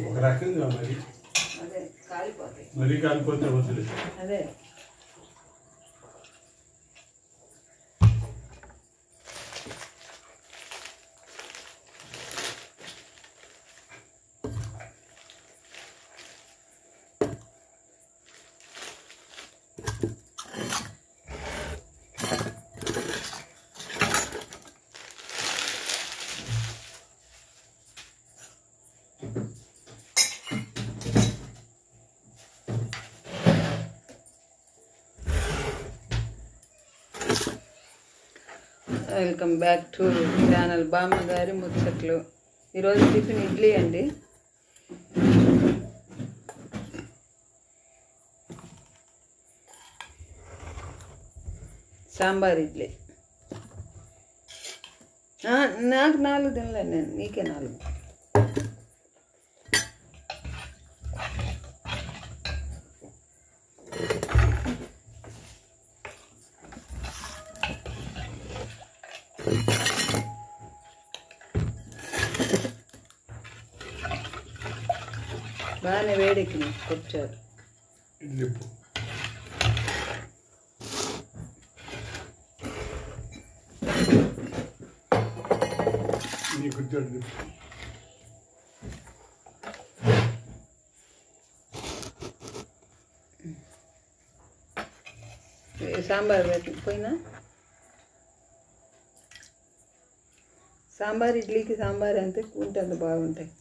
ఒక రకంగా మరి మరీ కాలిపోతే వదిలేదు. అదే వెల్కమ్ బ్యాక్ టు ఛానల్ బామ్మగారి ముచ్చట్లు. ఈరోజు టిఫిన్ ఇడ్లీ అండి. సాంబార్ ఇడ్లీ. నాకు 4 తినలే, నేను నీకే 4. బాగానే వేడెక్కిన కూర్చోరు. సాంబార్ పోయినా సాంబార్ ఇడ్లీకి సాంబార్ అంతే ఉంటుంది, బాగుంటాయి.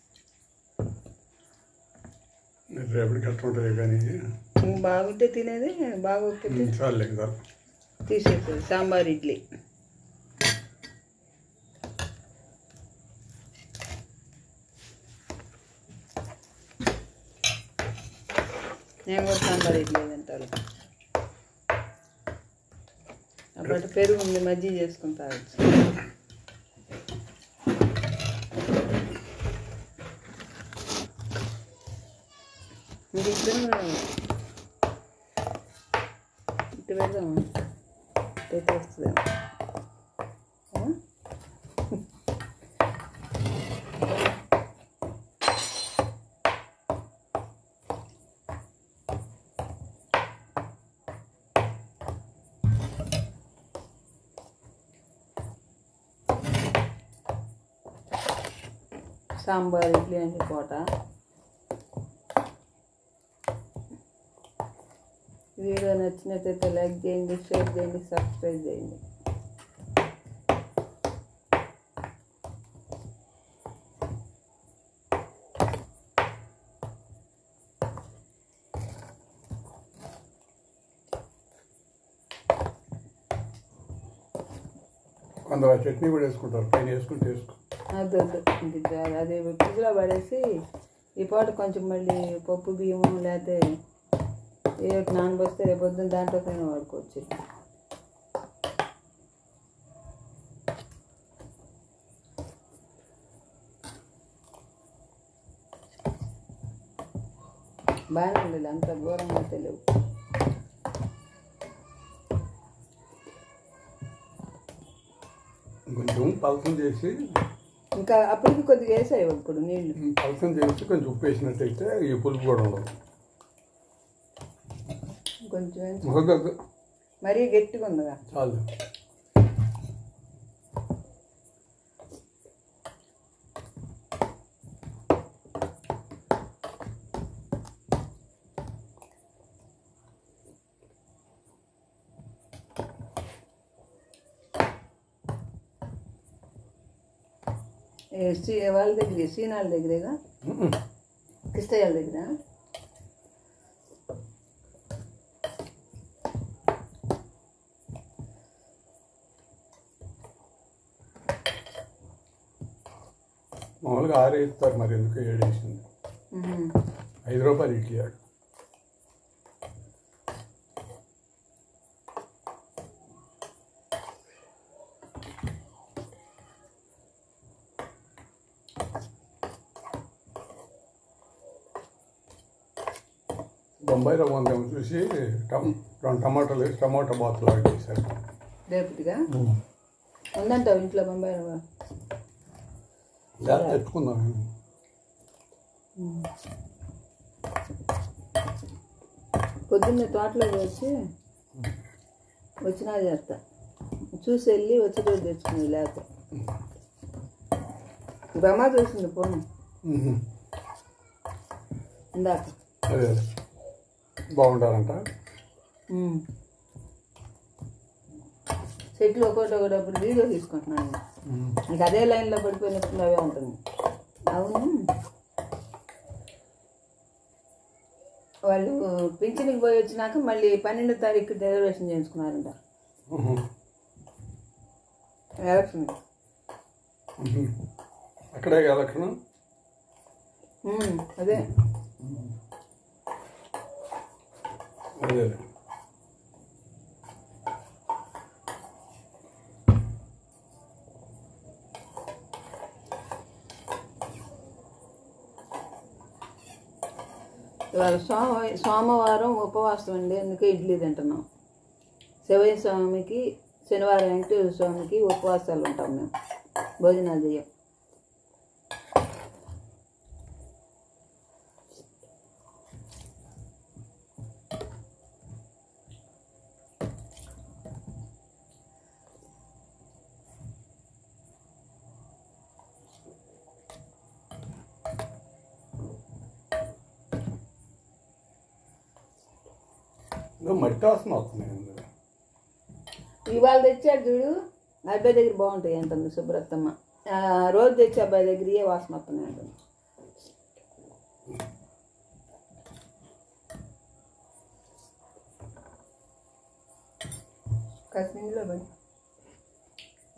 రేపటికి అట్లా ఉంటుంది కానీ బాగుంటే తినేది, బాగోకపోతే తీసేస్తుంది. సాంబార్ ఇడ్లీ నేను కూడా సాంబార్ ఇడ్లీ తింటాను. అప్పటి పెరుగు ఉంది, మజ్జిగ చేసుకుని తాగచ్చు. మీరు ఇద్దరు ఇటు పెడదాము, అయితే వస్తుందేమో. సాంబార్ ఇడ్లీ అని కోట. వీడియో నచ్చినట్లయితే లైక్ చేయండి, షేర్ చేయండి, సబ్స్క్రైబ్ చేయండి. కొందరు చట్నీ కూడా వేసుకుంటారు, పైన వేసుకుంటే వేసుకో. అదే ఫ్రిడ్జ్లో పడేసి ఈ పూట కొంచెం మళ్ళీ పప్పు బియ్యము లేకపోతే ఏ నానబోస్తే రేపు పొద్దున్న దాంట్లోకైనా వాడుకోవచ్చు. బాగానే ఉండదు, అంత ఘోరంగా అయితే లేవు. కొంచెం పలసం చేసి ఇంకా అప్పటికి కొద్దిగా వేసాయి ఇప్పుడు నీళ్ళు. పలసం చేసి కొంచెం ఉప్పు వేసినట్టయితే ఈ పులుపు కూడా ఉండదు. కొంచెం మరీ గట్టిగా ఉందిగా చాలు. వాళ్ళ దగ్గర సీనాల దగ్గరేగా, కిస్తయ్యాల దగ్గర. మామూలుగా 6 వేస్తారు, మరి ఎందుకు 7 వేసింది. 5 రూపాయలు ఇడ్లీ ఆడు. బొంబాయి రవ్వ ఉందేమో చూసి 2 టమాటాలు వేసి టమాటా బాతులు లాగా చేశారు. రేపటిగా ఉందంటావు ఇంట్లో బొంబాయి రవ్వ? తెచ్చుకుందాం. పొద్దున్నే తోటలోకి వచ్చినా చేస్తా, చూసి వెళ్ళి వచ్చేటోడు తెచ్చుకునేది. లేకపోతే బ్రహ్మ చూసింది ఫోన్ ఇందాక. అదే బాగుంటారంట. చెట్లు ఒకటప్పుడు వీడియో తీసుకుంటున్నాను. ఇంకా అదే లైన్లో పడిపోయినప్పుడు అవే ఉంటుంది. అవును, వాళ్ళు పింఛన్కి పోయి వచ్చినాక మళ్ళీ 12వ తారీఖు రిజర్వేషన్ చేయించుకున్నారంట ఎలక్షన్. అక్కడే ఎలక్షన్. అదే అదే ఇవాళ సోమవారం ఉపవాసం అండి, అందుకే ఇడ్లీ తింటున్నాం. శివయ్య స్వామికి, శనివారం వెంకటేశ్వర స్వామికి ఉపవాసాలు ఉంటాం మేము, భోజనాలు చేయం. మట్టి వాసన వస్తున్నాయి. ఇవాళ తెచ్చాడు చూడు, అబ్బాయి దగ్గర బాగుంటాయి అంటుంది సుబ్రతమ్మ. రోజు తెచ్చి అబ్బాయి దగ్గర ఏ వాసన వస్తున్నాయి అంటుంది. కశ్మీర్లో పడి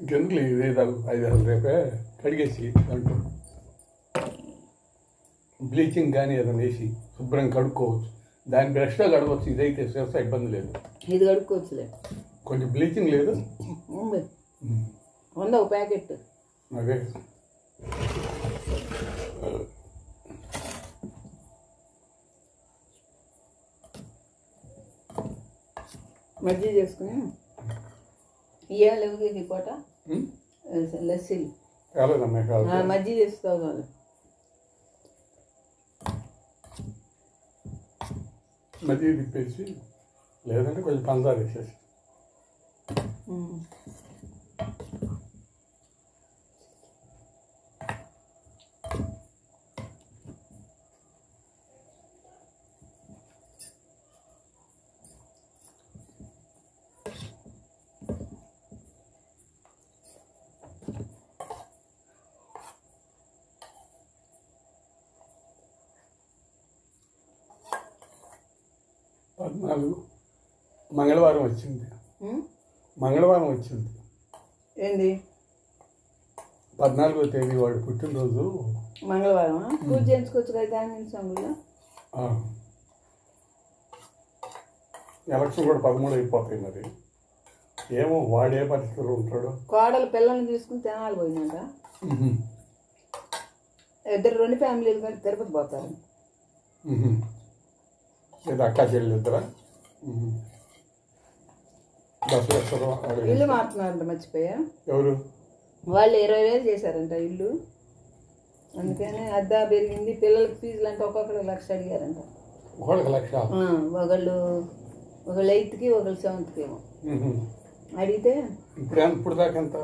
ఇంకెందుకు ఇది 5,000 రేపే కడిగేసి దాంట్లో బ్లీచింగ్ కానీ ఏదైనా వేసి శుభ్రం కడుక్కోవచ్చు. దాని బ్రష్లో కడగవచ్చు. ఇదైతే చేస్తా ఇబ్బంది లేదు. ఇది కడుక్కోవచ్చులే. కొంచెం బ్లీచింగ్ లేదు, ఉందా ఒక ప్యాకెట్. అదే మజ్జిగ చేసుకుని ఇవాళ ఈ పూట లస్సీలు మజ్జిగ చేస్తావు వాళ్ళు. మజ్జిగ తిప్పేసి లేదంటే కొంచెం పంచదార వేసేసి మంగళవారం వచ్చింది. మంగళవారం వచ్చింది. ఏంది 14వ తేదీ వాడు పుట్టినరోజు. మంగళవారం పూజ చేయించుకోవచ్చు కదా సంగులో. ఎలక్షన్ కూడా 13 అయిపోతాయి. మరి ఏమో వాడే పరిస్థితులు ఉంటాడు. కోడలు పిల్లల్ని తీసుకుని తినాలి పోయినాక ఇద్దరు 2 ఫ్యామిలీలు కలిసి తిరుపతి పోతారు. లేదా అక్క చెల్లి ఇద్దరా బస్సు వేస్తారు. ఇల్లు మారుతున్నారంట, మర్చిపోయా. ఎవరు? వాళ్ళు 20,000 చేశారంట ఇల్లు. అందుకని అద్దా పెరిగింది. పిల్లలకి ఫీజులు అంటే ఒక్కొక్కరికి 1,00,000 అడిగారంట. ఒకళ్ళకి 1,00,000. ఒకళ్ళు 8కి ఒకళ్ళు 7కి ఏమో అడిగితే ఇప్పుడు దాకా ఎంత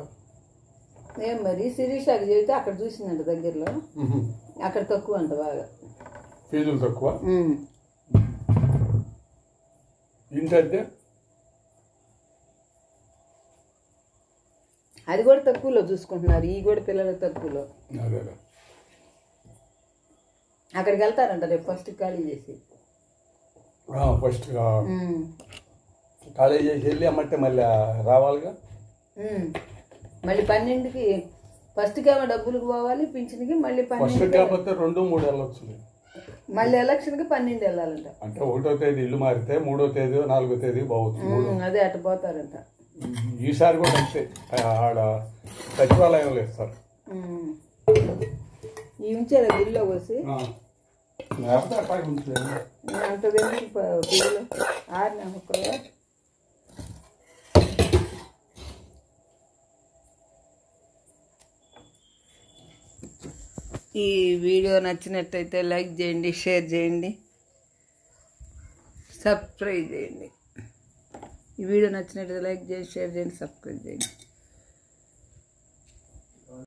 ఏం మరి శిరీషాకి చెబితే అక్కడ చూసిందంట దగ్గరలో. అక్కడ తక్కువ అంట, బాగా ఫీజులు తక్కువ. ఇంటి అద్దె అది కూడా తక్కువలో చూసుకుంటున్నారు. ఈ కూడా పిల్లలకు తక్కువలో. అక్కడికి వెళ్తారంట రేపు ఫస్ట్ ఖాళీ చేసి. ఫస్ట్ ఖాళీ చేసి వెళ్ళి అమ్మంటే మళ్ళీ రావాలిగా. మళ్ళీ 12కి ఫస్ట్కి ఏమో డబ్బులకు పోవాలి, పింఛన్కి. మళ్ళీ 12 కాకపోతే 2-3 వెళ్ళొచ్చు. మళ్ళీ ఎలక్షన్కి 12 వెళ్ళాలంట. అంటే 1వ తేదీ ఇల్లు మారితే 3వ తేదీ 4వ తేదీ పోవచ్చు. అదే అటు పోతారంట. ఈసారి కూడా అంతే. ఆడ సచివాలయంలో ఇస్తారు. ఈ ఉంచారు బిల్లు వచ్చి అంతది పిల్లలు 6 నెలలు. ఈ వీడియో నచ్చినట్టయితే లైక్ చేయండి, షేర్ చేయండి, సబ్స్క్రైబ్ చేయండి. ఈ వీడియో నచ్చినట్టయితే లైక్ చేయండి, షేర్ చేయండి, సబ్స్క్రైబ్ చేయండి.